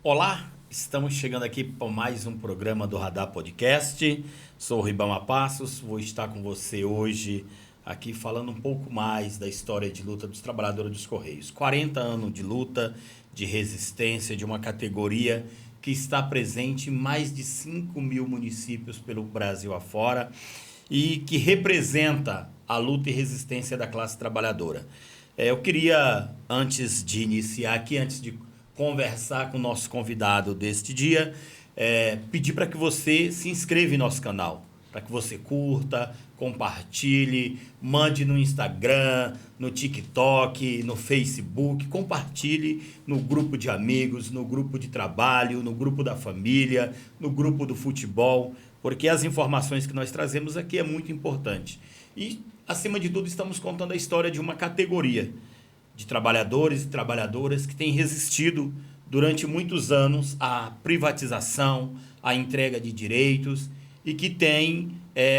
Olá, estamos chegando aqui para mais um programa do Radar Podcast. Sou o Ribamar Passos, vou estar com você hoje aqui falando um pouco mais da história de luta dos trabalhadores dos Correios. 40 anos de luta, de resistência, de uma categoria que está presente em mais de 5 mil municípios pelo Brasil afora e que representa a luta e resistência da classe trabalhadora. Eu queria, antes de iniciar aqui, antes de conversar com o nosso convidado deste dia, pedir para que você se inscreva em nosso canal, para que você curta, compartilhe, mande no Instagram, no TikTok, no Facebook, compartilhe no grupo de amigos, no grupo de trabalho, no grupo da família, no grupo do futebol, porque as informações que nós trazemos aqui é muito importante. E, acima de tudo, estamos contando a história de uma categoria de trabalhadores e trabalhadoras que têm resistido durante muitos anos à privatização, à entrega de direitos e que tem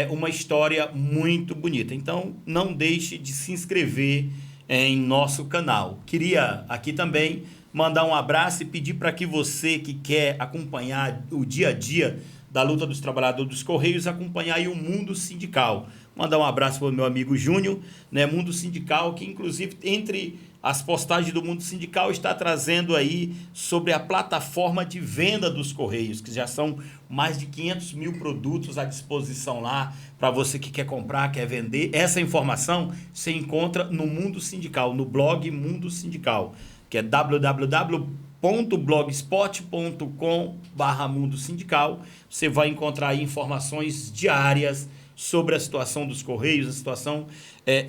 uma história muito bonita. Então, não deixe de se inscrever em nosso canal. Queria aqui também mandar um abraço e pedir para que você que quer acompanhar o dia a dia da luta dos trabalhadores dos Correios, acompanhar aí o Mundo Sindical. Mandar um abraço para o meu amigo Júnior, né? Mundo Sindical, que inclusive entre as postagens do Mundo Sindical está trazendo aí sobre a plataforma de venda dos Correios, que já são mais de 500 mil produtos à disposição lá para você que quer comprar, quer vender. Essa informação você encontra no Mundo Sindical, no blog Mundo Sindical, que é www.blogspot.com/Mundo Sindical. Você vai encontrar aí informações diárias sobre a situação dos Correios, a situação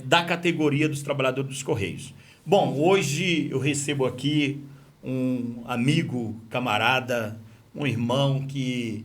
da categoria dos trabalhadores dos Correios. Bom, hoje eu recebo aqui um amigo, camarada, um irmão que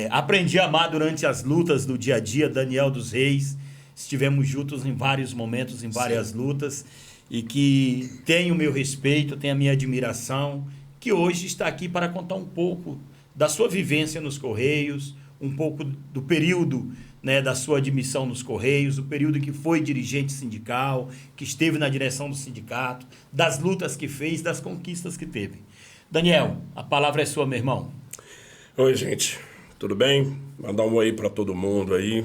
aprendi a amar durante as lutas do dia a dia, Daniel dos Reis. Estivemos juntos em vários momentos, em várias lutas, e que tem o meu respeito, tem a minha admiração, que hoje está aqui para contar um pouco da sua vivência nos Correios, um pouco do período, né, da sua admissão nos Correios, o período que foi dirigente sindical, que esteve na direção do sindicato, das lutas que fez, das conquistas que teve. Daniel, a palavra é sua, meu irmão. Oi, gente. Tudo bem? Mandar um oi para todo mundo aí.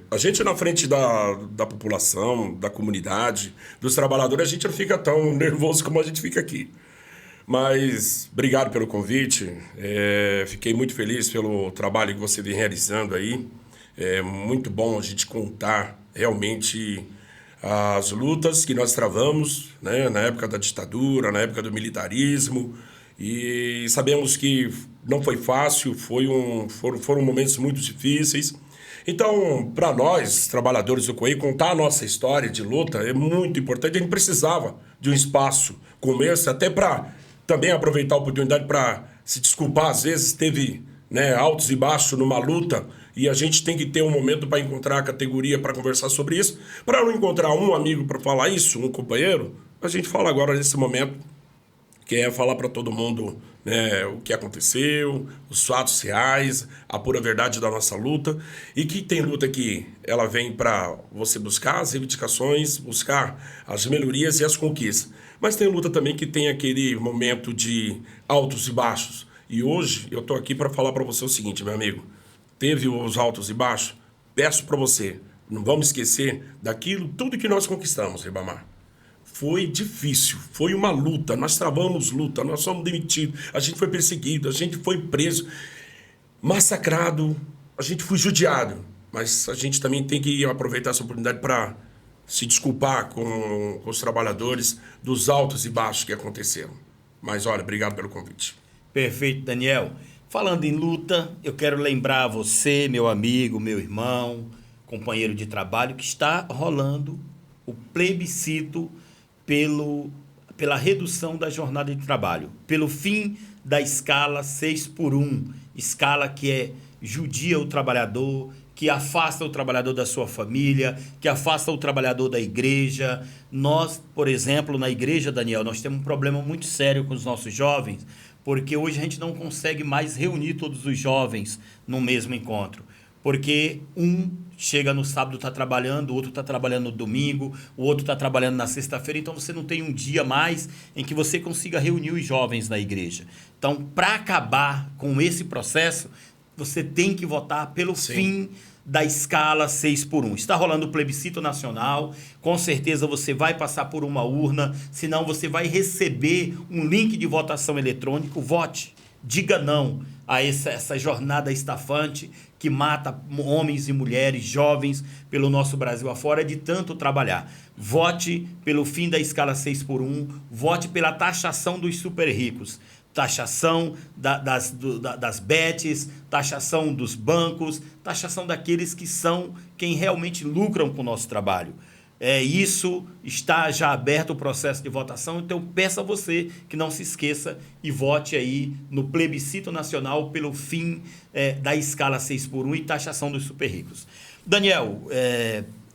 A gente na frente da população, da comunidade, dos trabalhadores, a gente não fica tão nervoso como a gente fica aqui. Mas obrigado pelo convite, fiquei muito feliz pelo trabalho que você vem realizando aí. É muito bom a gente contar realmente as lutas que nós travamos, né, na época da ditadura, na época do militarismo, e sabemos que não foi fácil, foram momentos muito difíceis. Então, para nós, trabalhadores do Correio, contar a nossa história de luta é muito importante. A gente precisava de um espaço como esse, até para também aproveitar a oportunidade para se desculpar. Às vezes teve, né, altos e baixos numa luta e a gente tem que ter um momento para encontrar a categoria para conversar sobre isso. Para não encontrar um amigo para falar isso, um companheiro, a gente fala agora nesse momento, que é falar para todo mundo, né, o que aconteceu, os fatos reais, a pura verdade da nossa luta, e que tem luta que ela vem para você buscar as reivindicações, buscar as melhorias e as conquistas. Mas tem luta também que tem aquele momento de altos e baixos. E hoje eu estou aqui para falar para você o seguinte, meu amigo, teve os altos e baixos, peço para você, não vamos esquecer daquilo, tudo que nós conquistamos, Ribamar. Foi difícil, foi uma luta, nós travamos luta, nós fomos demitidos, a gente foi perseguido, a gente foi preso, massacrado, a gente foi judiado. Mas a gente também tem que aproveitar essa oportunidade para se desculpar com os trabalhadores dos altos e baixos que aconteceram. Mas olha, obrigado pelo convite. Perfeito, Daniel. Falando em luta, eu quero lembrar a você, meu amigo, meu irmão, companheiro de trabalho, que está rolando o plebiscito pela redução da jornada de trabalho, pelo fim da escala 6x1, escala que judia o trabalhador, que afasta o trabalhador da sua família, que afasta o trabalhador da igreja. Nós, por exemplo, na igreja, Daniel, nós temos um problema muito sério com os nossos jovens, porque hoje a gente não consegue mais reunir todos os jovens no mesmo encontro. Porque um chega no sábado, está trabalhando, o outro está trabalhando no domingo, o outro está trabalhando na sexta-feira, então você não tem um dia mais em que você consiga reunir os jovens na igreja. Então, para acabar com esse processo, você tem que votar pelo fim da escala 6x1. Está rolando o plebiscito nacional, com certeza você vai passar por uma urna, senão você vai receber um link de votação eletrônico. Vote, diga não a essa jornada estafante que mata homens e mulheres, jovens, pelo nosso Brasil afora, de tanto trabalhar. Vote pelo fim da escala 6x1, vote pela taxação dos super ricos. Taxação das bets, taxação dos bancos, taxação daqueles que são quem realmente lucram com o nosso trabalho. Isso está já aberto o processo de votação, então peço a você que não se esqueça e vote aí no plebiscito nacional pelo fim da escala 6x1 e taxação dos super ricos. Daniel,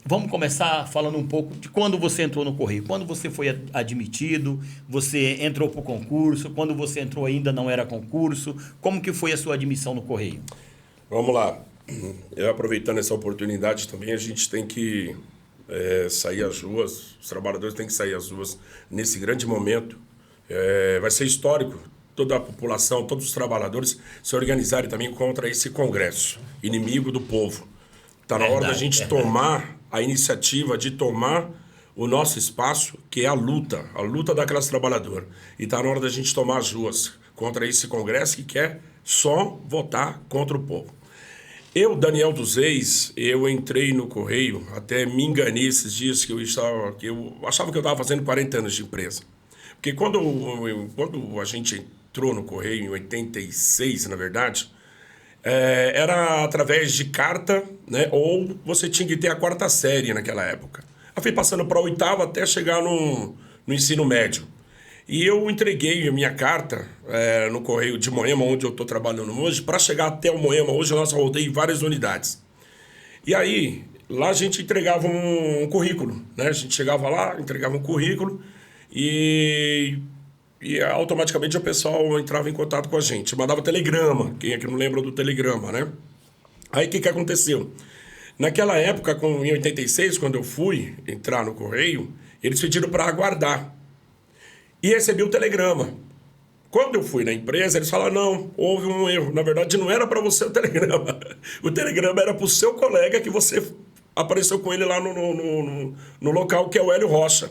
vamos começar falando um pouco de quando você entrou no Correio. Quando você foi admitido, você entrou para o concurso, quando você entrou ainda não era concurso, como que foi a sua admissão no Correio? Vamos lá. Eu, aproveitando essa oportunidade também, a gente tem que sair às ruas, os trabalhadores têm que sair às ruas nesse grande momento. Vai ser histórico toda a população, todos os trabalhadores se organizarem também contra esse Congresso, inimigo do povo. Está na hora da gente tomar a iniciativa de tomar o nosso espaço, que é a luta da classe trabalhadora. E está na hora da gente tomar as ruas contra esse Congresso que quer só votar contra o povo. Eu, Daniel dos Reis, eu entrei no Correio, até me enganei esses dias que eu achava que eu estava fazendo 40 anos de empresa. Porque quando a gente entrou no Correio, em 86, na verdade, era através de carta, né? Ou você tinha que ter a 4ª série naquela época. Eu fui passando para a 8ª até chegar no ensino médio. E eu entreguei a minha carta no Correio de Moema, onde eu estou trabalhando hoje. Para chegar até o Moema, hoje nós rodei várias unidades. E aí, lá a gente entregava um currículo, né? A gente chegava lá, entregava um currículo e automaticamente o pessoal entrava em contato com a gente. Mandava telegrama, quem é que não lembra do telegrama, né? Aí o que aconteceu? Naquela época, em 86, quando eu fui entrar no Correio, eles pediram para aguardar. E recebi o telegrama. Quando eu fui na empresa, eles falaram, não, houve um erro. Na verdade, não era para você o telegrama. O telegrama era para o seu colega que você apareceu com ele lá no local, que é o Hélio Rocha.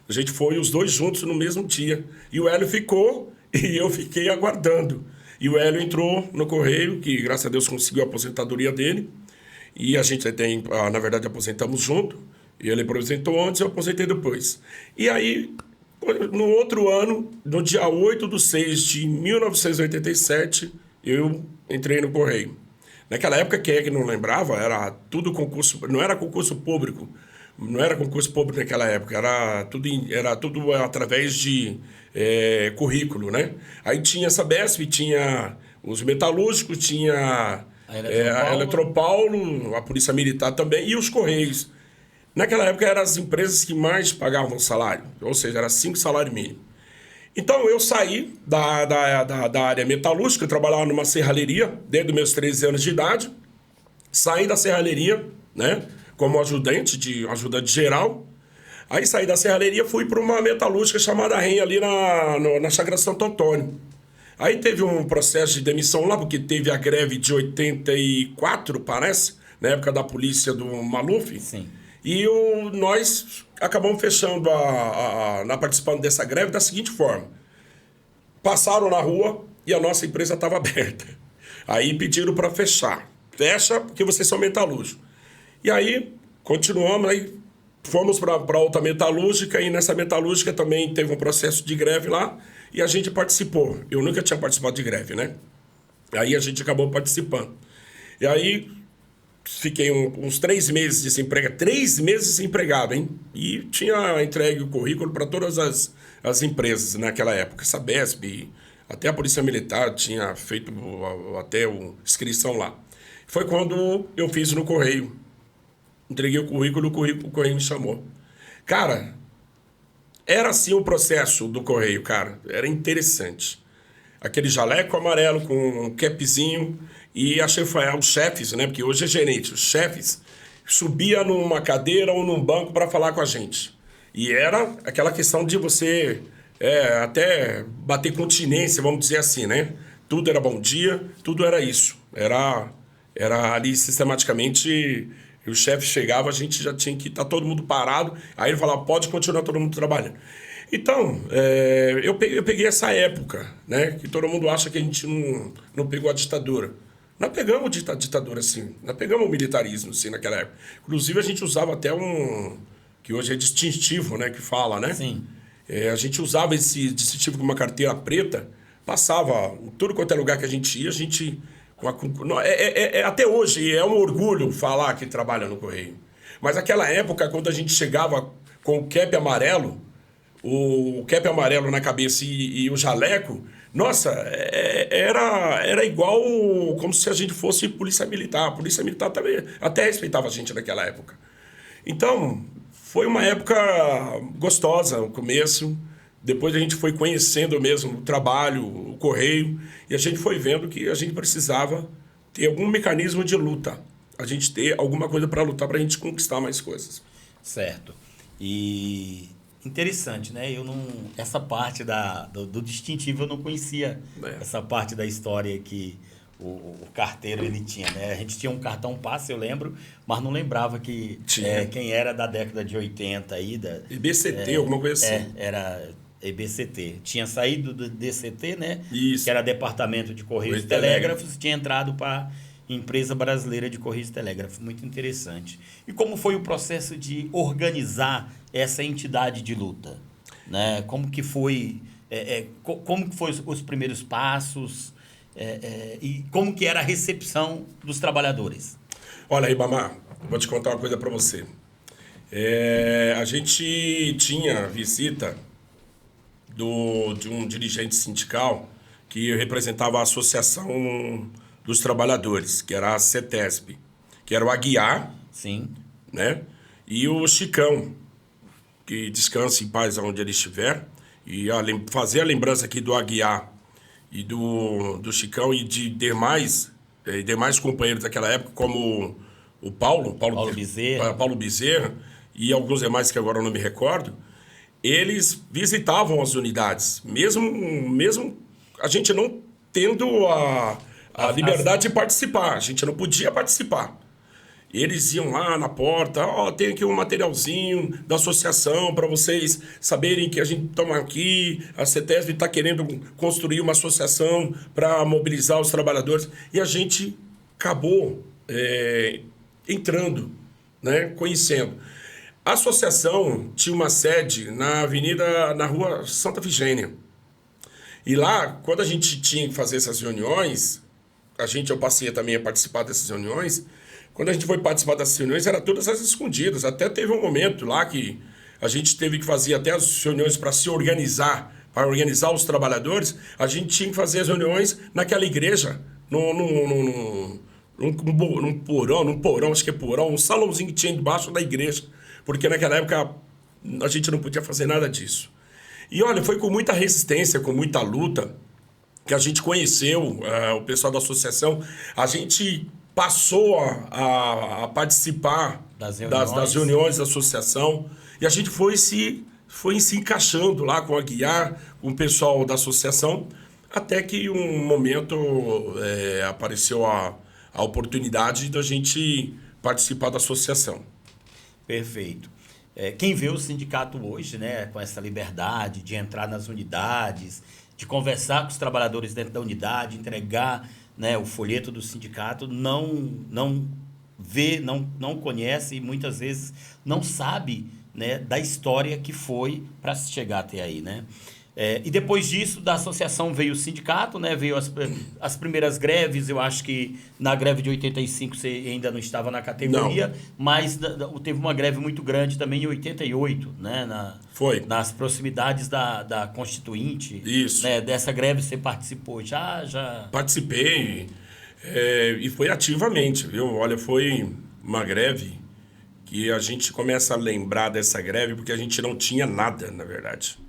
A gente foi os dois juntos no mesmo dia. E o Hélio ficou e eu fiquei aguardando. E o Hélio entrou no Correio, que graças a Deus conseguiu a aposentadoria dele. E a gente na verdade, aposentamos junto. E ele aposentou antes e eu aposentei depois. E aí, no outro ano, no dia 8/6 de 1987, eu entrei no Correio. Naquela época, quem é que não lembrava, era tudo concurso, não era concurso público. Não era concurso público naquela época, era tudo através de currículo, né? Aí tinha essa Sabesp, tinha os metalúrgicos, tinha a Eletropaulo, a Polícia Militar também e os Correios. Naquela época eram as empresas que mais pagavam salário, ou seja, era 5 salários mínimos. Então eu saí da área metalúrgica, eu trabalhava numa serralheria desde os meus 13 anos de idade, saí da serralheria, né? Como ajudante geral. Aí saí da serralheria, fui para uma metalúrgica chamada REN, ali na Chácara Santo Antônio. Aí teve um processo de demissão lá, porque teve a greve de 84, parece, na época da polícia do Maluf. Sim. E nós acabamos fechando, participando dessa greve da seguinte forma. Passaram na rua e a nossa empresa estava aberta. Aí pediram para fechar. Fecha porque vocês são metalúrgicos. E aí, continuamos, aí fomos para outra metalúrgica e nessa metalúrgica também teve um processo de greve lá e a gente participou. Eu nunca tinha participado de greve, né? Aí a gente acabou participando. E aí fiquei uns 3 meses desempregado. 3 meses desempregado, hein? E tinha entregue o currículo para todas as empresas naquela época. Sabesp, até a Polícia Militar tinha feito até inscrição lá. Foi quando eu fiz no Correio. Entreguei o currículo, o Correio me chamou. Cara, era assim o processo do Correio, cara. Era interessante. aquele jaleco amarelo com um capzinho, e os chefes, né? Porque hoje é gerente, os chefes subia numa cadeira ou num banco para falar com a gente. E era aquela questão de você até bater continência, vamos dizer assim, né? Tudo era bom dia, tudo era isso. Era ali sistematicamente, o chefe chegava, a gente já tinha que estar todo mundo parado, aí ele falava, pode continuar todo mundo trabalhando. Então, eu peguei essa época, né? Que todo mundo acha que a gente não pegou a ditadura. Nós pegamos a ditadura, sim. Nós pegamos o militarismo, sim, naquela época. Inclusive, a gente usava até que hoje é distintivo, né? Que fala, né? Sim. A gente usava esse distintivo com uma carteira preta, passava em tudo quanto é lugar que a gente ia, a gente... até hoje é um orgulho falar que trabalha no Correio. Mas naquela época, quando a gente chegava com o cap amarelo na cabeça e o jaleco, nossa, era igual como se a gente fosse polícia militar. A polícia militar também até respeitava a gente naquela época. Então, foi uma época gostosa, o começo. Depois a gente foi conhecendo mesmo o trabalho, o Correio, e a gente foi vendo que a gente precisava ter algum mecanismo de luta. A gente ter alguma coisa para lutar, para a gente conquistar mais coisas. Certo. E interessante, né? Essa parte do distintivo eu não conhecia. Essa parte da história que o carteiro ele tinha, né? A gente tinha um cartão passe, eu lembro, mas não lembrava que quem era da década de 80 aí. EBCT, alguma coisa assim. Era EBCT. Tinha saído do DCT, né? Isso. Que era Departamento de Correios e Telégrafos, tinha entrado para Empresa Brasileira de Correios e Telégrafos. Muito interessante. E como foi o processo de organizar essa entidade de luta? Né? Como que foi os primeiros passos? E como que era a recepção dos trabalhadores? Olha, Ribamar, vou te contar uma coisa para você. A gente tinha visita de um dirigente sindical que representava a Associação dos Trabalhadores, que era a CETESB, que era o Aguiar, sim, né? E o Chicão, que descanse em paz onde ele estiver, e fazer a lembrança aqui do Aguiar e do Chicão e de demais companheiros daquela época, como o Paulo Bezerra e alguns demais que agora eu não me recordo. Eles visitavam as unidades, mesmo a gente não tendo a liberdade de participar, a gente não podia participar. Eles iam lá na porta, tem aqui um materialzinho da associação para vocês saberem que a gente toma aqui, a CETESB está querendo construir uma associação para mobilizar os trabalhadores. E a gente acabou entrando, né, conhecendo. A associação tinha uma sede na rua Santa Efigênia. E lá, quando a gente tinha que fazer essas reuniões, eu passei também a participar dessas reuniões. Quando a gente foi participar dessas reuniões, era todas as escondidas. Até teve um momento lá que a gente teve que fazer até as reuniões para se organizar, para organizar os trabalhadores. A gente tinha que fazer as reuniões naquela igreja, num porão, acho que é porão, um salãozinho que tinha debaixo da igreja. Porque naquela época a gente não podia fazer nada disso. E olha, foi com muita resistência, com muita luta, que a gente conheceu o pessoal da associação. A gente passou a participar das reuniões da associação, e a gente foi se encaixando lá com a Guiar, com o pessoal da associação, até que um momento apareceu a oportunidade da gente participar da associação. Perfeito. Quem vê o sindicato hoje, né, com essa liberdade de entrar nas unidades, de conversar com os trabalhadores dentro da unidade, entregar, né, o folheto do sindicato, não vê, não conhece e muitas vezes não sabe, né, da história que foi para se chegar até aí, né? E depois disso, da associação veio o sindicato, né? Veio as primeiras greves. Eu acho que na greve de 85 você ainda não estava na categoria, não. Mas teve uma greve muito grande também em 88, né? Foi. Nas proximidades da Constituinte. Isso. Né? Dessa greve você participou? Já... Participei, e foi ativamente, viu? Olha, foi uma greve que a gente começa a lembrar dessa greve porque a gente não tinha nada, na verdade.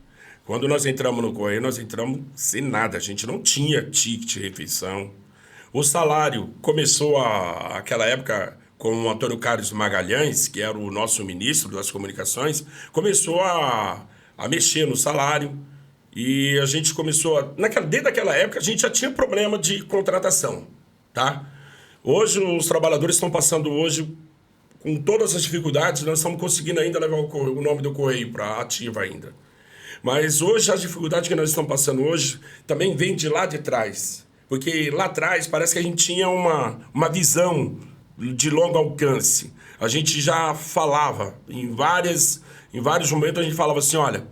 Quando nós entramos no Correio, nós entramos sem nada. A gente não tinha ticket de refeição. O salário começou aquela época com o Antônio Carlos Magalhães, que era o nosso ministro das comunicações, começou a mexer no salário. E a gente começou... Desde aquela época, a gente já tinha problema de contratação, tá? Hoje, os trabalhadores estão passando hoje, com todas as dificuldades, nós estamos conseguindo ainda levar o nome do Correio para a ativa ainda. Mas hoje, as dificuldades que nós estamos passando hoje também vêm de lá de trás. Porque lá atrás parece que a gente tinha uma visão de longo alcance. A gente já falava, em vários momentos a gente falava assim, olha,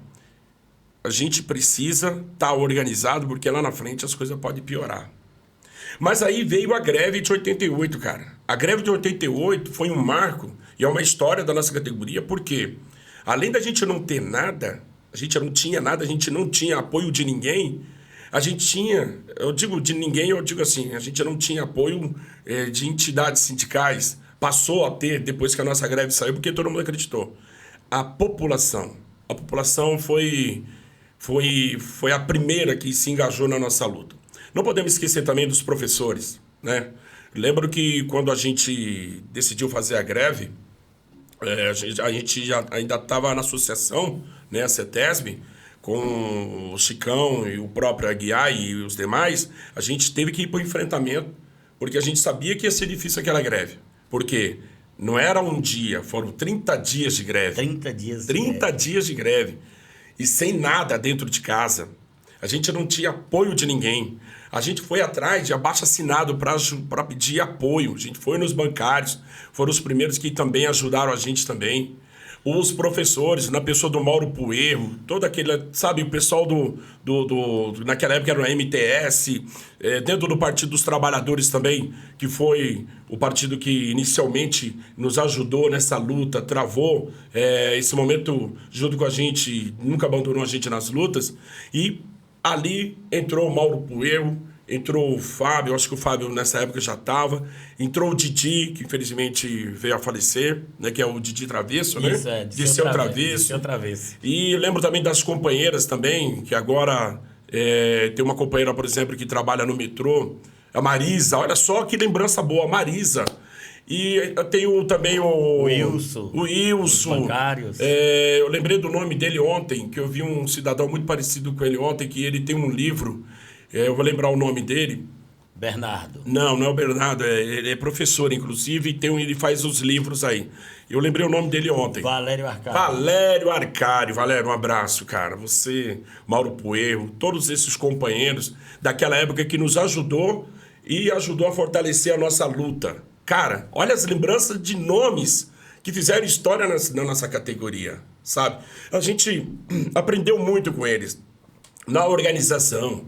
a gente precisa estar organizado porque lá na frente as coisas podem piorar. Mas aí veio a greve de 88, cara. A greve de 88 foi um marco e é uma história da nossa categoria, porque além da gente não ter nada, a gente não tinha nada, a gente não tinha apoio de ninguém, a gente tinha, eu digo de ninguém, eu digo assim, a gente não tinha apoio de entidades sindicais, passou a ter depois que a nossa greve saiu, porque todo mundo acreditou. A população foi a primeira que se engajou na nossa luta. Não podemos esquecer também dos professores, né? Lembro que quando a gente decidiu fazer a greve, a gente já ainda estava na associação, né, a CETESB, com o Chicão e o próprio Aguiar e os demais, a gente teve que ir para o enfrentamento, porque a gente sabia que ia ser difícil aquela greve. Porque não era um dia, foram 30 dias de greve. 30 dias. 30 dias de greve. E sem nada dentro de casa. A gente não tinha apoio de ninguém. A gente foi atrás de abaixo-assinado para pedir apoio. A gente foi nos bancários, foram os primeiros que também ajudaram a gente também. Os professores, na pessoa do Mauro Puerro, todo aquele, sabe, o pessoal naquela época era o MTS, dentro do Partido dos Trabalhadores também, que foi o partido que inicialmente nos ajudou nessa luta, travou esse momento junto com a gente, nunca abandonou a gente nas lutas, e ali entrou o Mauro Puerro, entrou o Fábio, acho que o Fábio nessa época já estava. Entrou o Didi, que infelizmente veio a falecer, né? Que é o Didi Travesso, né? Isso, Disseu Travesso. E lembro também das companheiras também, que agora tem uma companheira, por exemplo, que trabalha no metrô, a Marisa. Olha só que lembrança boa, a Marisa. E eu tenho também o Wilson. Os bancários. Eu lembrei do nome dele ontem, que eu vi um cidadão muito parecido com ele ontem, que ele tem um livro. Eu vou lembrar o nome dele. Bernardo. Não é o Bernardo. Ele é professor, inclusive, e ele faz os livros aí. Eu lembrei o nome dele ontem. Valério Arcário. Valério Arcário. Valério, um abraço, cara. Você, Mauro Puerro, todos esses companheiros daquela época que nos ajudou e ajudou a fortalecer a nossa luta. Cara, olha as lembranças de nomes que fizeram história na nossa categoria, sabe? A gente aprendeu muito com eles na organização.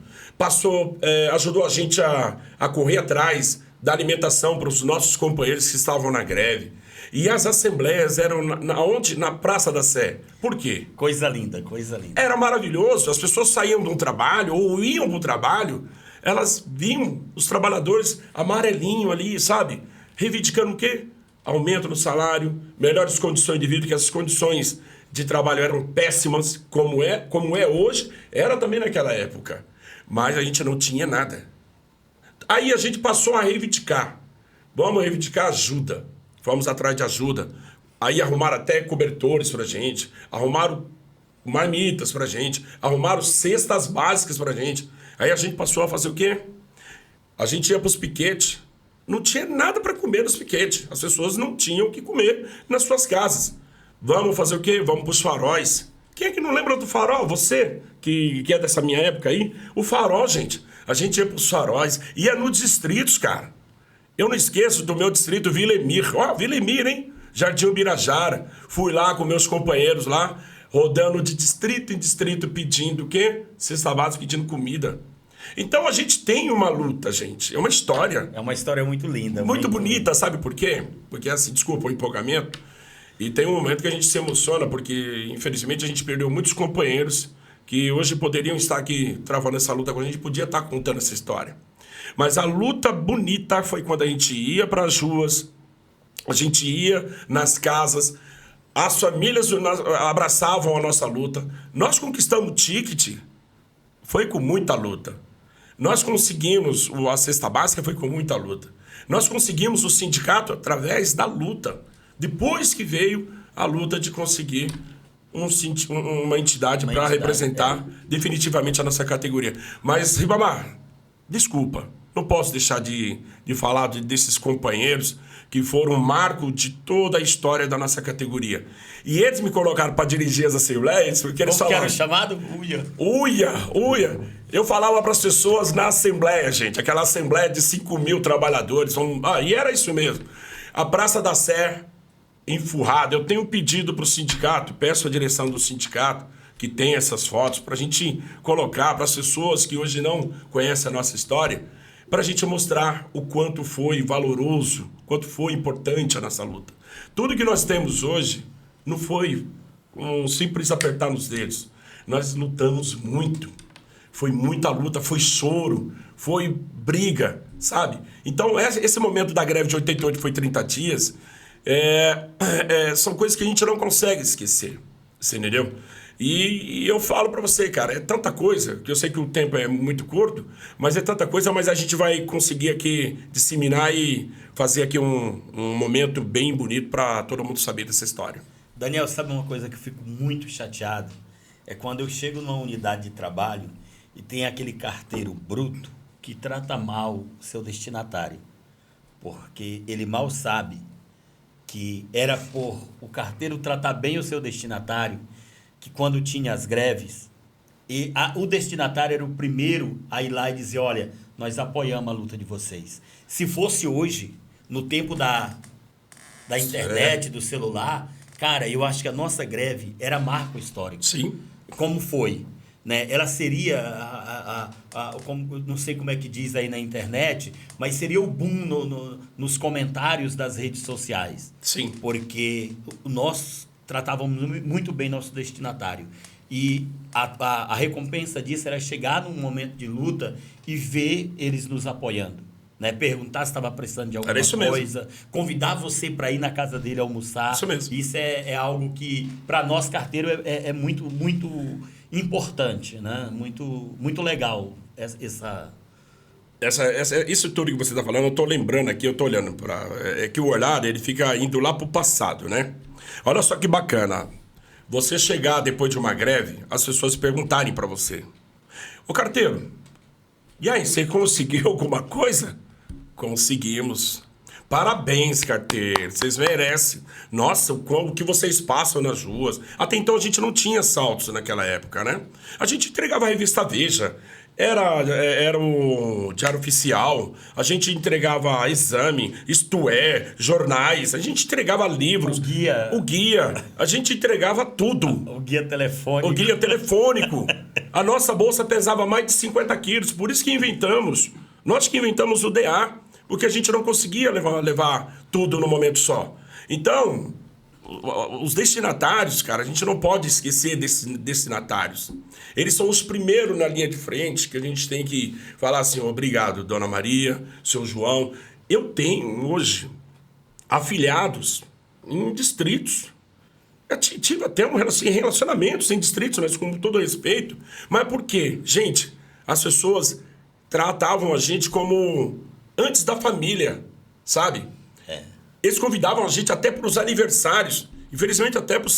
Ajudou a gente a correr atrás da alimentação para os nossos companheiros que estavam na greve. E as assembleias eram na Praça da Sé. Por quê? Coisa linda, coisa linda. Era maravilhoso. As pessoas saíam de um trabalho ou iam para o trabalho, elas viam os trabalhadores amarelinho ali, sabe? Reivindicando o quê? Aumento no salário, melhores condições de vida, que as condições de trabalho eram péssimas, como é hoje, era também naquela época. Mas a gente não tinha nada. Aí a gente passou a reivindicar. Vamos reivindicar ajuda. Fomos atrás de ajuda. Aí arrumaram até cobertores pra gente, arrumaram marmitas pra gente, arrumaram cestas básicas pra gente. Aí a gente passou a fazer o quê? A gente ia pros piquetes. Não tinha nada para comer nos piquetes. As pessoas não tinham o que comer nas suas casas. Vamos fazer o quê? Vamos pros faróis. Quem é que não lembra do farol? Você, que é dessa minha época aí? O farol, gente. A gente ia pros faróis. Ia nos distritos, cara. Eu não esqueço do meu distrito Vila Emir. Ó, Vila Emir, hein? Jardim Ubirajara. Fui lá com meus companheiros lá, rodando de distrito em distrito, pedindo o quê? Cesta básica, pedindo comida. Então a gente tem uma luta, gente. É uma história. É uma história muito linda. Muito bonita, sabe por quê? Porque, assim, desculpa o empolgamento. E tem um momento que a gente se emociona, porque, infelizmente, a gente perdeu muitos companheiros que hoje poderiam estar aqui travando essa luta com a gente, podia estar contando essa história. Mas a luta bonita foi quando a gente ia para as ruas, a gente ia nas casas, As famílias abraçavam a nossa luta. Nós conquistamos o ticket, foi com muita luta. Nós conseguimos a cesta básica, foi com muita luta. Nós conseguimos o sindicato através da luta. Depois que veio a luta de conseguir uma entidade para representar definitivamente a nossa categoria. Mas, Ribamar, desculpa, não posso deixar de falar desses companheiros que foram um marco de toda a história da nossa categoria. E eles me colocaram para dirigir as assembleias, porque eles falavam... Como que era chamado? Uia. Eu falava para as pessoas na assembleia, gente, aquela assembleia de 5.000 trabalhadores, e era isso mesmo. A Praça da Sé, enfurrada. Eu tenho um pedido para o sindicato, peço à direção do sindicato, que tem essas fotos, para a gente colocar para as pessoas que hoje não conhecem a nossa história, para a gente mostrar o quanto foi valoroso, quanto foi importante a nossa luta. Tudo que nós temos hoje não foi um simples apertar nos dedos. Nós lutamos muito. Foi muita luta, foi choro, foi briga, sabe? Então, esse momento da greve de 88 foi 30 dias, são coisas que a gente não consegue esquecer, você entendeu? E eu falo pra você, cara, é tanta coisa, que eu sei que o tempo é muito curto, mas é tanta coisa, mas a gente vai conseguir aqui disseminar e fazer aqui um momento bem bonito pra todo mundo saber dessa história. Daniel, sabe uma coisa que eu fico muito chateado? É quando eu chego numa unidade de trabalho e tem aquele carteiro bruto que trata mal o seu destinatário, porque ele mal sabe que era por o carteiro tratar bem o seu destinatário, que quando tinha as greves, o destinatário era o primeiro a ir lá e dizer, olha, nós apoiamos a luta de vocês. Se fosse hoje, no tempo da internet, do celular, cara, eu acho que a nossa greve era marco histórico. Sim. Como foi? Né? Ela seria, não sei como é que diz aí na internet, mas seria o boom nos comentários das redes sociais. Sim. Porque nós tratávamos muito bem nosso destinatário. E a recompensa disso era chegar num momento de luta e ver eles nos apoiando. Né? Perguntar se estava precisando de alguma coisa, convidar você para ir na casa dele almoçar. Isso mesmo. Isso é algo que, para nós, carteiro, é muito, muito importante, né? Muito legal Isso tudo que você está falando, eu estou lembrando aqui, eu estou olhando para... É que o olhar, ele fica indo lá para o passado, né? Olha só que bacana. Você chegar depois de uma greve, as pessoas perguntarem para você. Ô carteiro, e aí, você conseguiu alguma coisa? Conseguimos. Parabéns, carteiro. Vocês merecem. Nossa, o que vocês passam nas ruas. Até então a gente não tinha assaltos naquela época, né? A gente entregava a revista Veja. Era o Diário Oficial, a gente entregava exame, isto é, jornais, a gente entregava livros. O guia. A gente entregava tudo. O guia telefônico. O guia telefônico. A nossa bolsa pesava mais de 50 quilos, por isso que inventamos. Nós que inventamos o DA, porque a gente não conseguia levar tudo no momento só. Então, os destinatários, cara, a gente não pode esquecer desses destinatários. Eles são os primeiros na linha de frente que a gente tem que falar assim, obrigado, Dona Maria, seu João. Eu tenho hoje afiliados em distritos. Eu tive até relacionamentos em distritos, mas com todo respeito. Mas por quê? Gente, as pessoas tratavam a gente como antes da família, sabe? Eles convidavam a gente até para os aniversários, infelizmente até para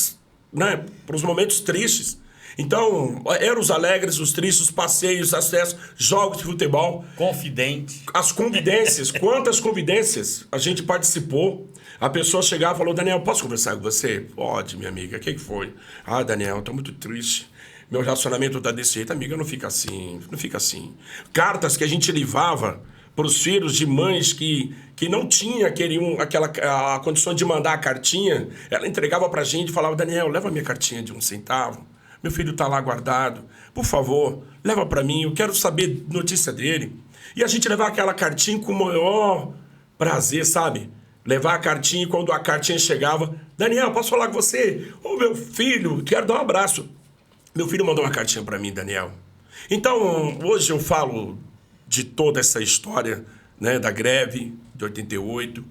os momentos tristes. Então, eram os alegres, os tristes, os passeios, as festas, jogos de futebol. Confidente. As convidências, quantas convidências a gente participou. A pessoa chegava e falou, Daniel, posso conversar com você? Pode, minha amiga, o que foi? Ah, Daniel, estou muito triste. Meu relacionamento está desse jeito. Amiga, não fica assim, não fica assim. Cartas que a gente levava para os filhos de mães que não tinha a condição de mandar a cartinha, ela entregava para a gente e falava, Daniel, leva minha cartinha de 1 centavo. Meu filho está lá guardado. Por favor, leva para mim, eu quero saber notícia dele. E a gente levava aquela cartinha com o maior prazer, sabe? Levar a cartinha e quando a cartinha chegava, Daniel, posso falar com você? Ô, meu filho, quero dar um abraço. Meu filho mandou uma cartinha para mim, Daniel. Então, hoje eu falo de toda essa história, né, da greve de 88,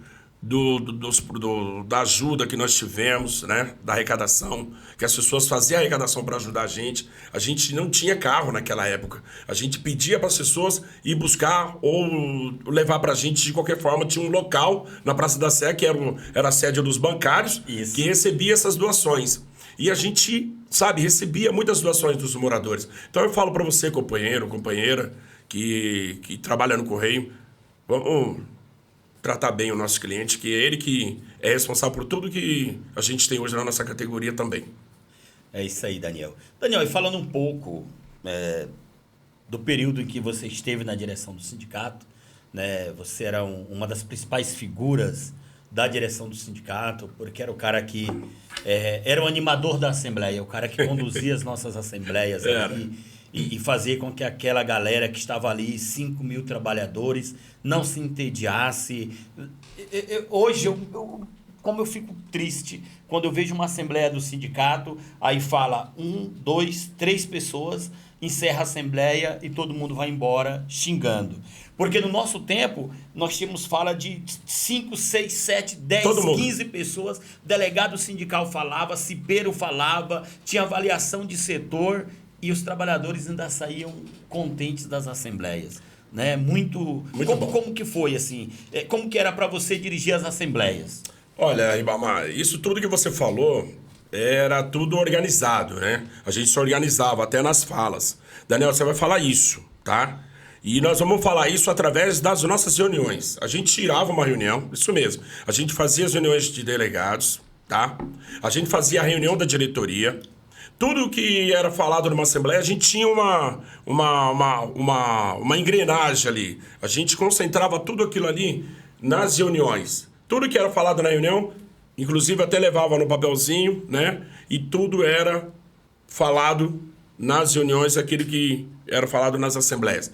da ajuda que nós tivemos, né? Da arrecadação, que as pessoas faziam arrecadação para ajudar a gente. A gente não tinha carro naquela época. A gente pedia para as pessoas ir buscar ou levar para a gente de qualquer forma. Tinha um local na Praça da Sé, que era a sede dos bancários, Isso. que recebia essas doações. E a gente, sabe, recebia muitas doações dos moradores. Então eu falo para você, companheiro, companheira, que trabalha no Correio, vamos tratar bem o nosso cliente, que é ele que é responsável por tudo que a gente tem hoje na nossa categoria também. É isso aí, Daniel. Daniel, e falando um pouco do período em que você esteve na direção do sindicato, né? Você era uma das principais figuras da direção do sindicato, porque era o cara que era o animador da Assembleia, o cara que conduzia as nossas assembleias aqui, e fazer com que aquela galera que estava ali, 5 mil trabalhadores, não se entediasse. Hoje, como eu fico triste quando eu vejo uma assembleia do sindicato, aí fala 1, 2, 3 pessoas, encerra a assembleia e todo mundo vai embora xingando. Porque no nosso tempo, nós tínhamos fala de 5, 6, 7, 10, 15 pessoas, delegado sindical falava, cipeiro falava, tinha avaliação de setor e os trabalhadores ainda saíam contentes das assembleias. Né? Muito como que foi assim? Como que era para você dirigir as assembleias? Olha, Ribamar, isso tudo que você falou era tudo organizado, né? A gente se organizava até nas falas. Daniel, você vai falar isso, tá? E nós vamos falar isso através das nossas reuniões. A gente tirava uma reunião, isso mesmo. A gente fazia as reuniões de delegados, tá? A gente fazia a reunião da diretoria. Tudo que era falado numa assembleia, a gente tinha uma engrenagem ali. A gente concentrava tudo aquilo ali nas reuniões. Tudo que era falado na reunião, inclusive até levava no papelzinho, né? E tudo era falado nas reuniões, aquilo que era falado nas assembleias.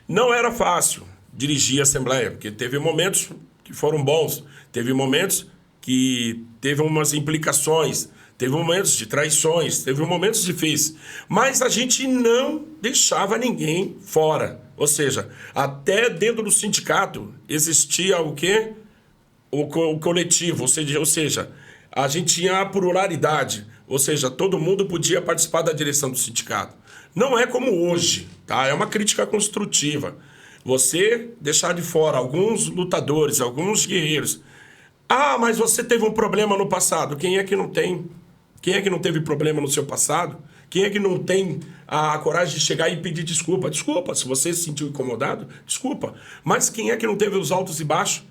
Não era fácil dirigir a assembleia, porque teve momentos que foram bons, teve momentos que teve umas implicações, teve momentos de traições, teve momentos difíceis. Mas a gente não deixava ninguém fora. Ou seja, até dentro do sindicato existia o quê? O coletivo, ou seja, a gente tinha a pluralidade, ou seja, todo mundo podia participar da direção do sindicato. Não é como hoje, tá? É uma crítica construtiva. Você deixar de fora alguns lutadores, alguns guerreiros. Ah, mas você teve um problema no passado. Quem é que não tem? Quem é que não teve problema no seu passado? Quem é que não tem a coragem de chegar e pedir desculpa? Desculpa, se você se sentiu incomodado, desculpa. Mas quem é que não teve os altos e baixos?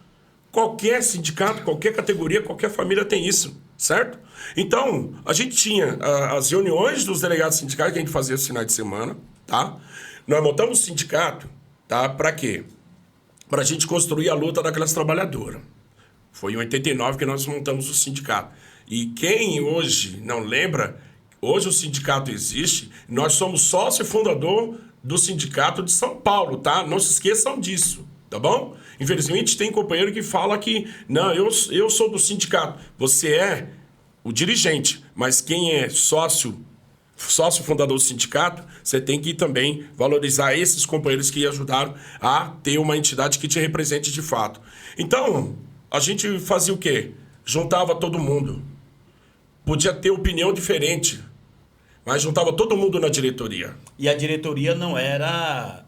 Qualquer sindicato, qualquer categoria, qualquer família tem isso, certo? Então, a gente tinha as reuniões dos delegados sindicais que a gente fazia nos finais de semana, tá? Nós montamos o sindicato, tá? Para quê? Para a gente construir a luta da classe trabalhadora. Foi em 89 que nós montamos o sindicato. E quem hoje não lembra, hoje o sindicato existe, nós somos sócio fundador do Sindicato de São Paulo, tá? Não se esqueçam disso, tá bom? Infelizmente tem companheiro que fala que não, eu sou do sindicato. Você é o dirigente, mas quem é sócio fundador do sindicato, você tem que também valorizar esses companheiros que ajudaram a ter uma entidade que te represente de fato. Então, a gente fazia o quê? Juntava todo mundo. Podia ter opinião diferente, mas juntava todo mundo na diretoria. E a diretoria não era,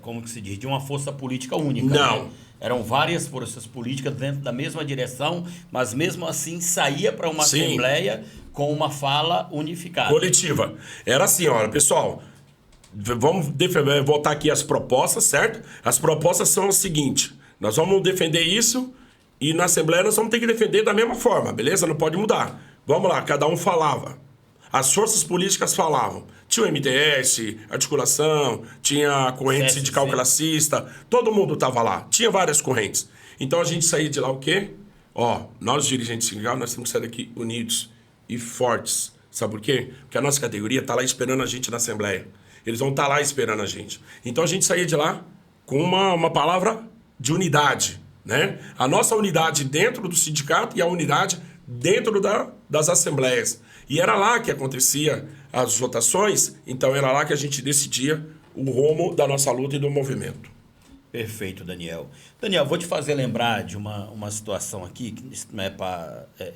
como que se diz, de uma força política única. Não. Né? Eram várias forças políticas dentro da mesma direção, mas mesmo assim saía para uma assembleia com uma fala unificada. Coletiva. Era assim, olha, pessoal, vamos voltar aqui às propostas, certo? As propostas são o seguinte, nós vamos defender isso e na assembleia nós vamos ter que defender da mesma forma, beleza? Não pode mudar. Vamos lá, cada um falava. As forças políticas falavam. Tinha o MDS, articulação, tinha a corrente sindical classista, todo mundo estava lá. Tinha várias correntes. Então a gente saía de lá o quê? Nós dirigentes sindicais, nós temos que sair daqui unidos e fortes. Sabe por quê? Porque a nossa categoria está lá esperando a gente na Assembleia. Eles vão estar lá esperando a gente. Então a gente saía de lá com uma palavra de unidade, né? A nossa unidade dentro do sindicato e a unidade dentro das assembleias. E era lá que acontecia as votações, então era lá que a gente decidia o rumo da nossa luta e do movimento. Perfeito, Daniel. Daniel, vou te fazer lembrar de uma situação aqui, que não é,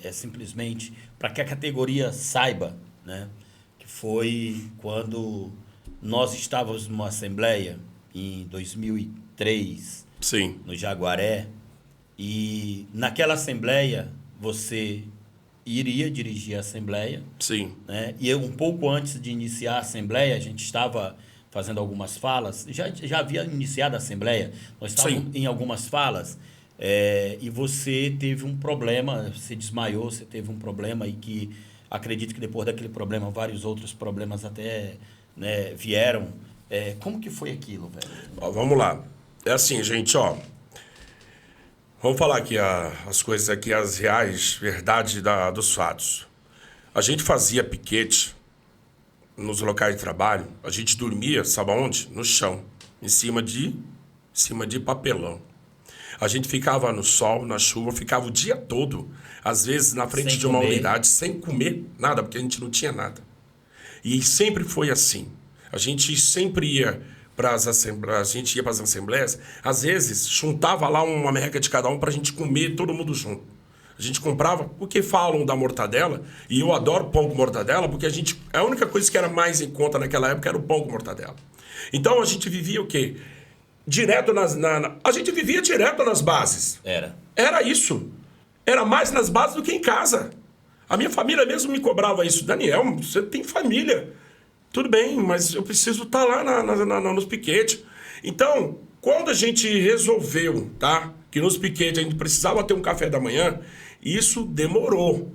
é simplesmente para que a categoria saiba, né? Que foi quando nós estávamos numa assembleia em 2003, Sim. no Jaguaré, e naquela assembleia você iria dirigir a assembleia, Sim. né? E eu, um pouco antes de iniciar a assembleia, a gente estava fazendo algumas falas, já havia iniciado a assembleia, nós estávamos em algumas falas, e você teve um problema, você desmaiou, você teve um problema e que acredito que depois daquele problema, vários outros problemas até, né, vieram. Como que foi aquilo, velho? Ó, vamos lá. É assim, gente, ó. Vamos falar aqui as coisas aqui, as reais verdades dos fatos. A gente fazia piquete nos locais de trabalho, a gente dormia, sabe onde? No chão, em cima de papelão. A gente ficava no sol, na chuva, ficava o dia todo, às vezes na frente de uma unidade, sem comer nada, porque a gente não tinha nada. E sempre foi assim. A gente sempre ia para as assembleias, às vezes juntava lá uma merreca de cada um para a gente comer todo mundo junto. A gente comprava, porque falam da mortadela, e eu adoro pão com mortadela, porque a única coisa que era mais em conta naquela época era o pão com mortadela. Então a gente vivia o quê? Direto a gente vivia direto nas bases. Era isso. Era mais nas bases do que em casa. A minha família mesmo me cobrava isso. Daniel, você tem família. Tudo bem, mas eu preciso estar lá nos piquetes. Então, quando a gente resolveu, tá? Que nos piquetes a gente precisava ter um café da manhã, isso demorou.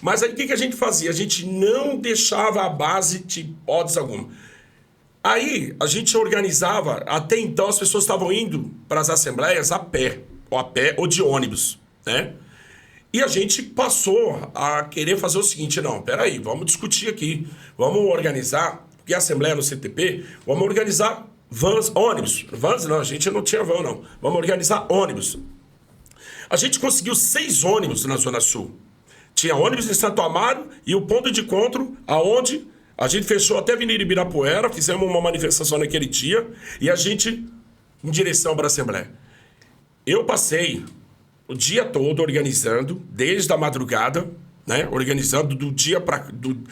Mas aí o que a gente fazia? A gente não deixava a base de hipótese alguma. Aí a gente organizava, até então as pessoas estavam indo para as assembleias a pé ou de ônibus, né? E a gente passou a querer fazer o seguinte, não, peraí, vamos discutir aqui, vamos organizar, porque a assembleia no CTP, vamos organizar ônibus. Vans não, a gente não tinha van, não. Vamos organizar ônibus. A gente conseguiu 6 ônibus na Zona Sul. Tinha ônibus em Santo Amaro e o ponto de encontro, aonde a gente fechou até a Avenida Ibirapuera, fizemos uma manifestação naquele dia, e a gente em direção para a Assembleia. Eu passei o dia todo organizando, desde a madrugada, né? Organizando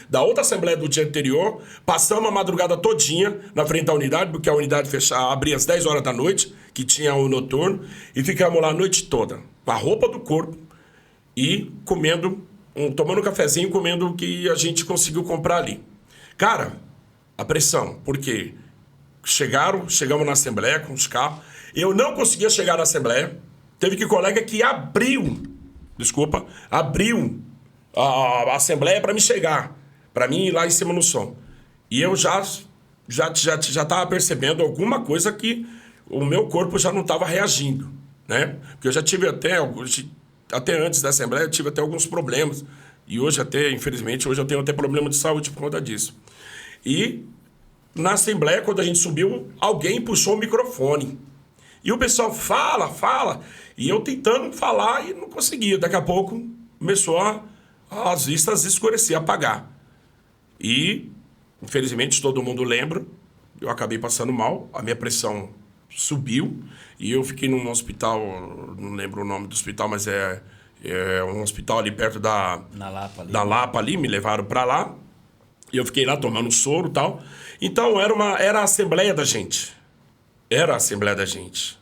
da outra Assembleia do dia anterior, passamos a madrugada todinha na frente da unidade, porque a unidade abria às 10 horas da noite, que tinha o noturno, e ficamos lá a noite toda, com a roupa do corpo, e comendo, tomando um cafezinho, comendo o que a gente conseguiu comprar ali. Cara, a pressão, porque chegamos na Assembleia com os carros, eu não conseguia chegar na Assembleia, teve que colega que abriu a Assembleia para me chegar, para mim ir lá em cima no som. E eu já estava percebendo alguma coisa que o meu corpo já não estava reagindo, né? Porque eu já tive até antes da Assembleia, eu tive até alguns problemas. E hoje infelizmente, eu tenho até problema de saúde por conta disso. E na Assembleia, quando a gente subiu, alguém puxou o microfone. E o pessoal fala, e eu tentando falar e não conseguia. Daqui a pouco começou as vistas escurecer, apagar. E, infelizmente, todo mundo lembra, eu acabei passando mal, a minha pressão subiu, e eu fiquei num hospital, não lembro o nome do hospital, mas é um hospital ali perto da Lapa ali, me levaram para lá, e eu fiquei lá tomando soro e tal. Então, era a Assembleia da gente. Era a Assembleia da gente.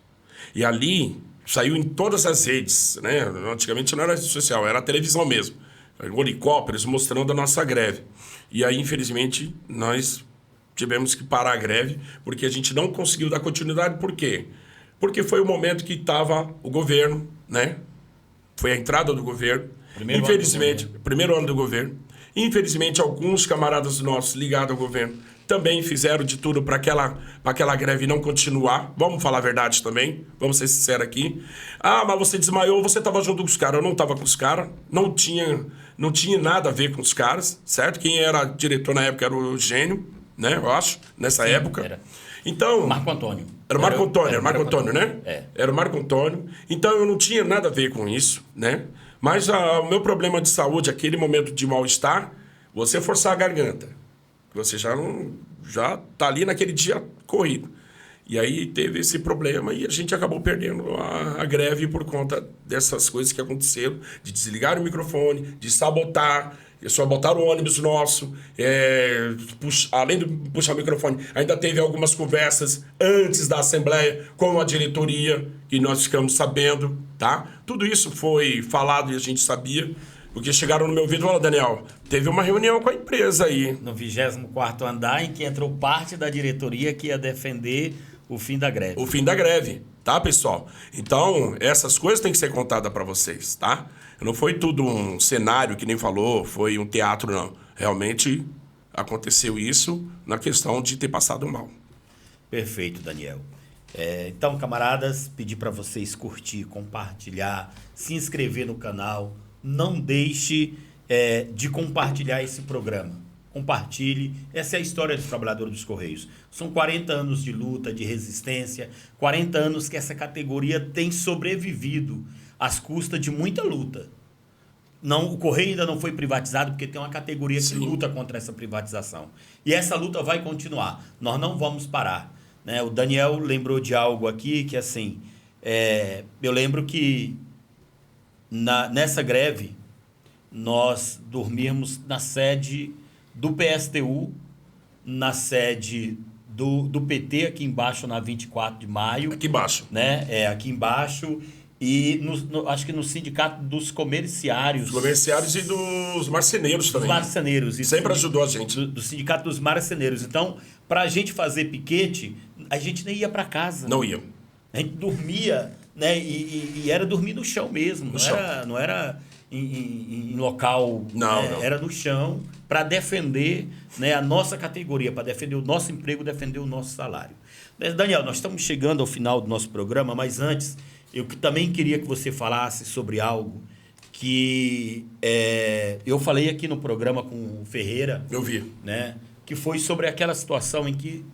E ali saiu em todas as redes, né? Antigamente não era rede social, era a televisão mesmo. Helicópteros mostrando a nossa greve. E aí, infelizmente, nós tivemos que parar a greve, porque a gente não conseguiu dar continuidade. Por quê? Porque foi o momento que estava o governo, né? Foi a entrada do governo. Primeiro ano do governo. Infelizmente, alguns camaradas nossos ligados ao governo também fizeram de tudo para aquela greve não continuar. Vamos falar a verdade também, vamos ser sinceros aqui. Ah, mas você desmaiou, você estava junto com os caras. Eu não estava com os caras, não tinha nada a ver com os caras, certo? Quem era diretor na época era o Eugênio, né? Eu acho, nessa época. Era. Então, Marco Antônio. Era o Marco Antônio, né? É. Era o Marco Antônio. Então, eu não tinha nada a ver com isso, né? Mas o meu problema de saúde, aquele momento de mal-estar, você forçar a garganta. Você já tá ali naquele dia corrido. E aí teve esse problema e a gente acabou perdendo a greve por conta dessas coisas que aconteceram, de desligar o microfone, de sabotar o ônibus nosso, além de puxar o microfone, ainda teve algumas conversas antes da Assembleia com a diretoria, que nós ficamos sabendo, tá? Tudo isso foi falado e a gente sabia, porque chegaram no meu ouvido e falaram, Daniel, teve uma reunião com a empresa aí. No 24º andar, em que entrou parte da diretoria que ia defender o fim da greve. O fim da greve, tá, pessoal? Então, essas coisas têm que ser contadas para vocês, tá? Não foi tudo um cenário que nem falou, foi um teatro, não. Realmente aconteceu isso na questão de ter passado mal. Perfeito, Daniel. Então, camaradas, pedir para vocês curtir, compartilhar, se inscrever no canal. Não deixe de compartilhar esse programa. Compartilhe. Essa é a história dos trabalhadores dos Correios. São 40 anos de luta, de resistência, 40 anos que essa categoria tem sobrevivido às custas de muita luta. Não, o Correio ainda não foi privatizado porque tem uma categoria que luta contra essa privatização. E essa luta vai continuar. Nós não vamos parar. Né? O Daniel lembrou de algo aqui que, assim, eu lembro que nessa greve nós dormíamos na sede do PSTU, na sede do PT, aqui embaixo, na 24 de maio. Aqui embaixo. Né? Aqui embaixo. E acho que no sindicato dos comerciários. Dos comerciários e dos marceneiros também. Dos marceneiros. Sempre ajudou a gente. Do sindicato dos marceneiros. Então, para a gente fazer piquete, a gente nem ia para casa. Não ia. A gente dormia, né? E era dormir no chão mesmo. Não era em local. Não. Era no chão para defender, né, a nossa categoria, para defender o nosso emprego, defender o nosso salário. Daniel, nós estamos chegando ao final do nosso programa, mas antes, eu também queria que você falasse sobre algo que eu falei aqui no programa com o Ferreira. Eu vi. Né, que foi sobre aquela situação em que,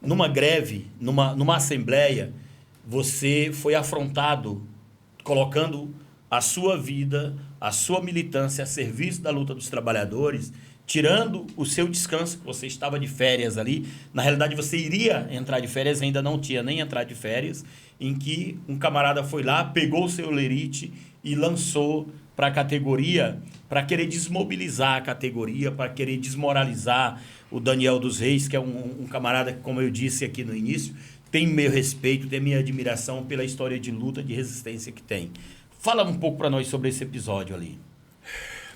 numa greve, numa assembleia, você foi afrontado colocando a sua vida, a sua militância a serviço da luta dos trabalhadores, tirando o seu descanso, que você estava de férias ali. Na realidade, você iria entrar de férias, ainda não tinha nem entrado de férias, em que um camarada foi lá, pegou o seu lerite e lançou para a categoria, para querer desmobilizar a categoria, para querer desmoralizar o Daniel dos Reis, que é um camarada que, como eu disse aqui no início, tem meu respeito, tem minha admiração pela história de luta, de resistência que tem. Fala um pouco para nós sobre esse episódio ali.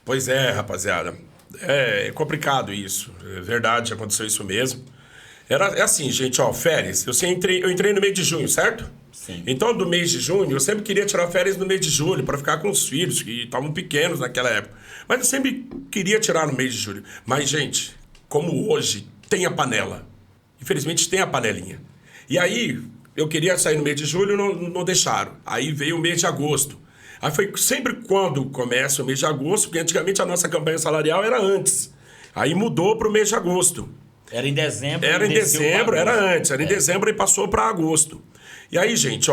Pois é, rapaziada. É complicado isso. É verdade, aconteceu isso mesmo. É assim, gente, férias. Eu entrei no mês de junho, certo? Sim. Então, do mês de junho, eu sempre queria tirar férias no mês de julho para ficar com os filhos, que estavam pequenos naquela época. Mas eu sempre queria tirar no mês de julho. Mas, gente, como hoje tem a panela, infelizmente tem a panelinha. E aí, eu queria sair no mês de julho, não deixaram. Aí veio o mês de agosto. Aí foi sempre quando começa o mês de agosto, porque antigamente a nossa campanha salarial era antes. Aí mudou para o mês de agosto. Era em dezembro. Era em dezembro, era antes. Era em dezembro e passou para agosto. E aí, gente,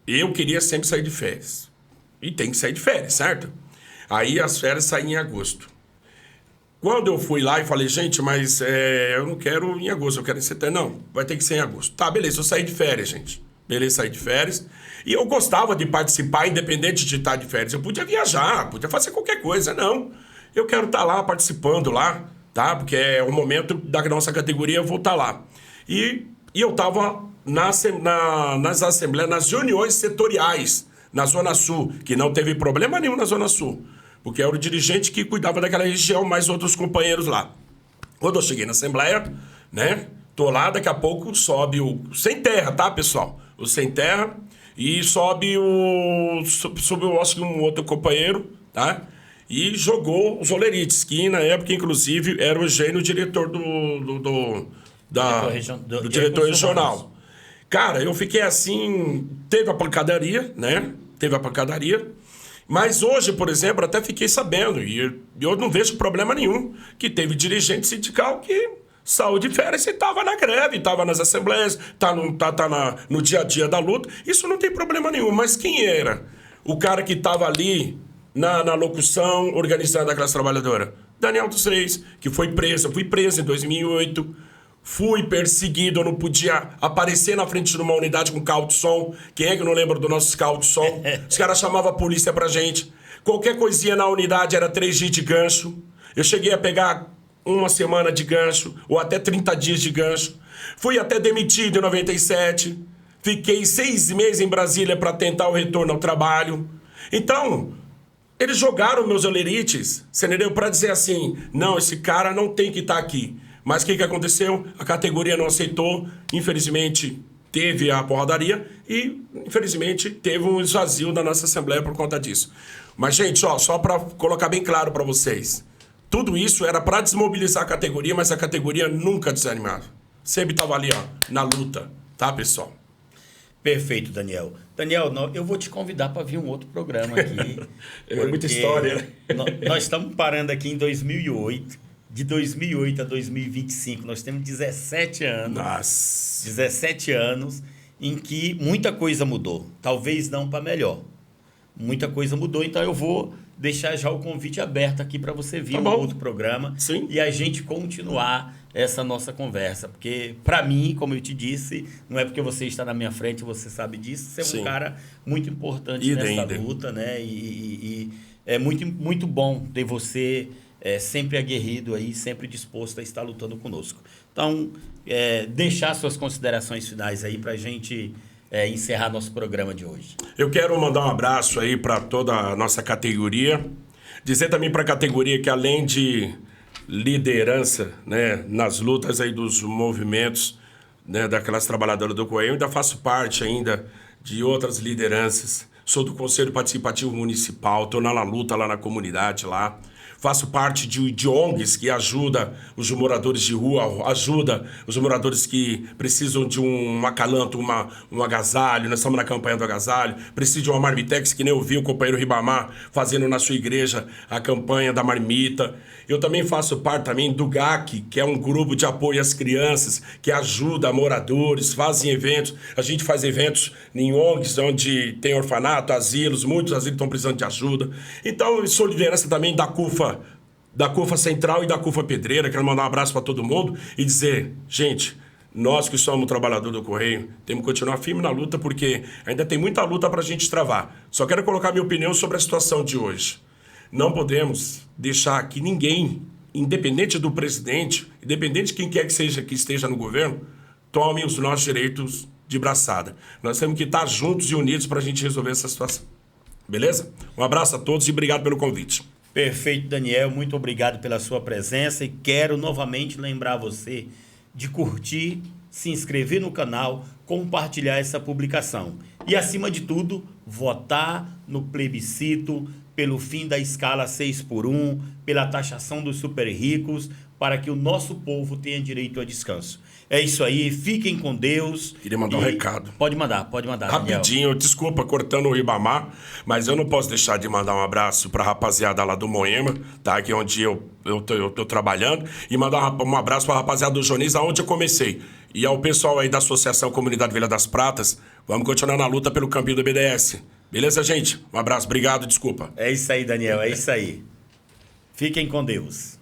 eu queria sempre sair de férias. E tem que sair de férias, certo? Aí as férias saíam em agosto. Quando eu fui lá e falei, gente, mas eu não quero em agosto, eu quero em setembro. Não, vai ter que ser em agosto. Tá, beleza, eu saí de férias, gente. Beleza, saí de férias. E eu gostava de participar, independente de estar de férias. Eu podia viajar, podia fazer qualquer coisa. Não, eu quero estar lá participando lá, tá? Porque é o momento da nossa categoria, eu vou estar lá. E eu estava nas assembleias, nas reuniões setoriais, na Zona Sul, que não teve problema nenhum na Zona Sul, porque era o dirigente que cuidava daquela região, mais outros companheiros lá. Quando eu cheguei na assembleia, né? Tô lá, daqui a pouco sobe o Sem Terra, tá, pessoal? O Sem Terra. E sobe eu acho que um outro companheiro, tá? E jogou os olerites, que na época, inclusive, era o Eugênio, diretor do diretor regional. Cara, eu fiquei assim... Teve a pancadaria, né? Mas hoje, por exemplo, até fiquei sabendo, e eu não vejo problema nenhum, que teve dirigente sindical que saiu de férias e estava na greve, estava nas assembleias, tá no dia a dia da luta. Isso não tem problema nenhum. Mas quem era o cara que estava ali na locução, organizando a classe trabalhadora? Daniel dos Reis, que foi preso. Eu fui preso em 2008. Fui perseguido, eu não podia aparecer na frente de uma unidade com carro de som. Quem é que não lembra do nosso carro de som? Os caras chamavam a polícia pra gente. Qualquer coisinha na unidade era 3 dias de gancho. Eu cheguei a pegar 1 semana de gancho, ou até 30 dias de gancho. Fui até demitido em 97. Fiquei 6 meses em Brasília para tentar o retorno ao trabalho. Então, eles jogaram meus olerites, você entendeu? Para dizer assim, não, esse cara não tem que estar aqui. Mas o que aconteceu? A categoria não aceitou, infelizmente teve a porradaria e, infelizmente, teve um esvazio da nossa Assembleia por conta disso. Mas, gente, ó, só para colocar bem claro para vocês, tudo isso era para desmobilizar a categoria, mas a categoria nunca desanimava. Sempre estava ali, ó, na luta, tá, pessoal? Perfeito, Daniel. Daniel, eu vou te convidar para vir um outro programa aqui. É muita história. Nós estamos parando aqui em 2008. De 2008 a 2025, nós temos 17 anos. Nossa. 17 anos em que muita coisa mudou. Talvez não para melhor. Muita coisa mudou, então eu vou deixar já o convite aberto aqui para você vir um outro programa. Sim. E a gente continuar essa nossa conversa. Porque, para mim, como eu te disse, não é porque você está na minha frente, você sabe disso, você é um cara muito importante nessa luta, né? E é muito bom ter você sempre aguerrido aí, sempre disposto a estar lutando conosco. Então, deixar suas considerações finais aí para a gente encerrar nosso programa de hoje. Eu quero mandar um abraço aí para toda a nossa categoria. Dizer também para a categoria que, além de liderança, né, nas lutas aí dos movimentos, né, daquelas trabalhadoras do Correio, eu ainda faço parte ainda de outras lideranças. Sou do Conselho Participativo Municipal, estou na luta lá na comunidade lá. Faço parte de ONGs que ajuda os moradores de rua, ajuda os moradores que precisam de um acalanto, um agasalho. Nós estamos na campanha do agasalho. Precisam de uma marmitex, que nem eu vi o companheiro Ribamar fazendo na sua igreja a campanha da marmita. Eu também faço parte também do GAC, que é um grupo de apoio às crianças, que ajuda moradores, fazem eventos. A gente faz eventos em ONGs, onde tem orfanato, asilos, muitos asilos estão precisando de ajuda. Então, eu sou liderança também da CUFA Central e da CUFA Pedreira. Quero mandar um abraço para todo mundo e dizer, gente, nós que somos trabalhadores do Correio, temos que continuar firme na luta, porque ainda tem muita luta para a gente travar. Só quero colocar minha opinião sobre a situação de hoje. Não podemos deixar que ninguém, independente do presidente, independente de quem quer que seja que esteja no governo, tome os nossos direitos de braçada. Nós temos que estar juntos e unidos para a gente resolver essa situação. Beleza? Um abraço a todos e obrigado pelo convite. Perfeito, Daniel. Muito obrigado pela sua presença e quero novamente lembrar você de curtir, se inscrever no canal, compartilhar essa publicação. E, acima de tudo, votar no plebiscito pelo fim da escala 6x1, pela taxação dos super ricos, para que o nosso povo tenha direito a descanso. É isso aí, fiquem com Deus. Queria mandar um recado. Pode mandar, rapidinho, Daniel. Desculpa cortando o Ribamar, mas eu não posso deixar de mandar um abraço pra rapaziada lá do Moema, tá? Que é onde eu tô trabalhando, e mandar um abraço pra rapaziada do Jonis, aonde eu comecei. E ao pessoal aí da Associação Comunidade Vila das Pratas, vamos continuar na luta pelo campinho do BDS. Beleza, gente? Um abraço, obrigado, desculpa. É isso aí, Daniel, é isso aí. Fiquem com Deus.